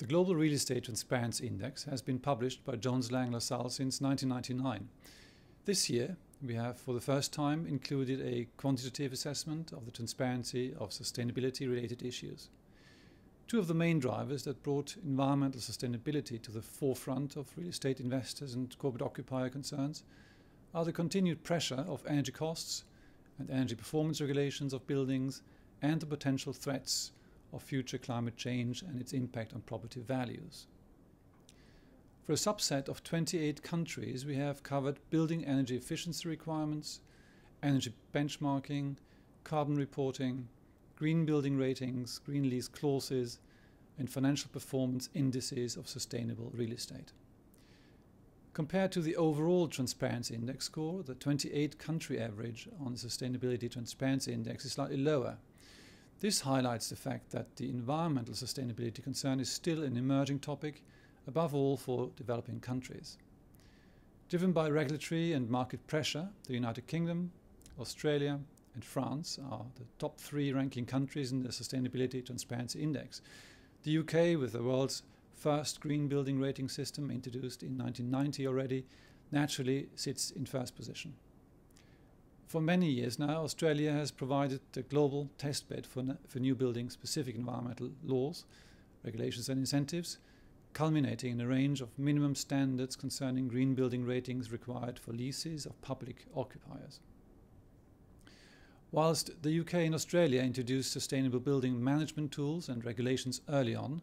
The Global Real Estate Transparency Index has been published by Jones Lang LaSalle since 1999. This year, we have for the first time included a quantitative assessment of the transparency of sustainability-related issues. Two of the main drivers that brought environmental sustainability to the forefront of real estate investors and corporate occupier concerns are the continued pressure of energy costs and energy performance regulations of buildings and the potential threats of future climate change and its impact on property values. For a subset of 28 countries, we have covered building energy efficiency requirements, energy benchmarking, carbon reporting, green building ratings, green lease clauses, and financial performance indices of sustainable real estate. Compared to the overall Transparency Index score, the 28-country average on the Sustainability Transparency Index is slightly lower. This highlights the fact that the environmental sustainability concern is still an emerging topic, above all for developing countries. Driven by regulatory and market pressure, the United Kingdom, Australia, and France are the top 3 ranking countries in the Sustainability Transparency Index. The UK, with the world's first green building rating system introduced in 1990 already, naturally sits in first position. For many years now, Australia has provided the global testbed for new building-specific environmental laws, regulations and incentives, culminating in a range of minimum standards concerning green building ratings required for leases of public occupiers. Whilst the UK and Australia introduced sustainable building management tools and regulations early on,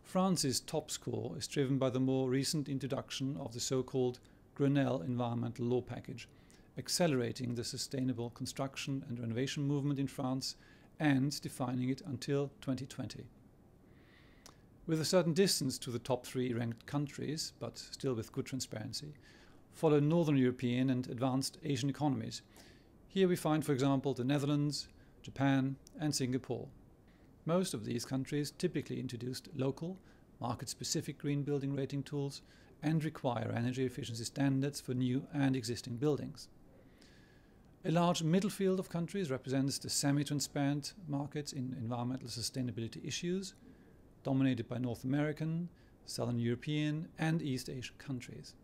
France's top score is driven by the more recent introduction of the so-called Grenelle environmental law package, accelerating the sustainable construction and renovation movement in France and defining it until 2020. With a certain distance to the top 3 ranked countries, but still with good transparency, follow Northern European and advanced Asian economies. Here we find, for example, the Netherlands, Japan, and Singapore. Most of these countries typically introduced local, market-specific green building rating tools and require energy efficiency standards for new and existing buildings. A large middle field of countries represents the semi-transparent markets in environmental sustainability issues, dominated by North American, Southern European, and East Asian countries.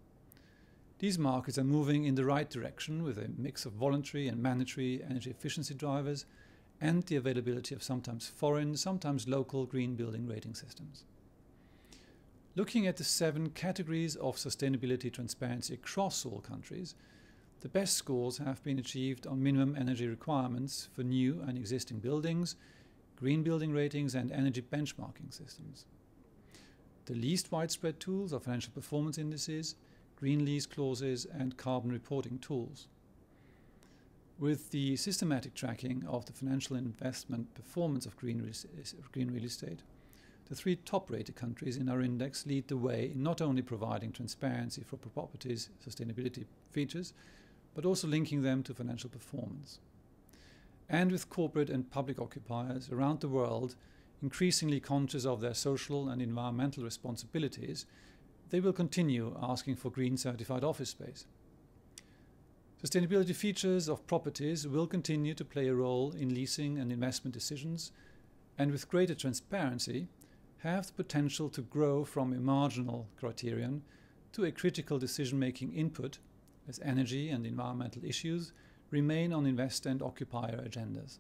These markets are moving in the right direction with a mix of voluntary and mandatory energy efficiency drivers and the availability of sometimes foreign, sometimes local green building rating systems. Looking at the 7 categories of sustainability transparency across all countries, the best scores have been achieved on minimum energy requirements for new and existing buildings, green building ratings and energy benchmarking systems. The least widespread tools are financial performance indices, green lease clauses and carbon reporting tools. With the systematic tracking of the financial investment performance of green real estate, the 3 top-rated countries in our index lead the way in not only providing transparency for properties' sustainability features, but also linking them to financial performance. And with corporate and public occupiers around the world increasingly conscious of their social and environmental responsibilities, they will continue asking for green certified office space. Sustainability features of properties will continue to play a role in leasing and investment decisions, and with greater transparency, have the potential to grow from a marginal criterion to a critical decision-making input as energy and environmental issues remain on investor and occupier agendas.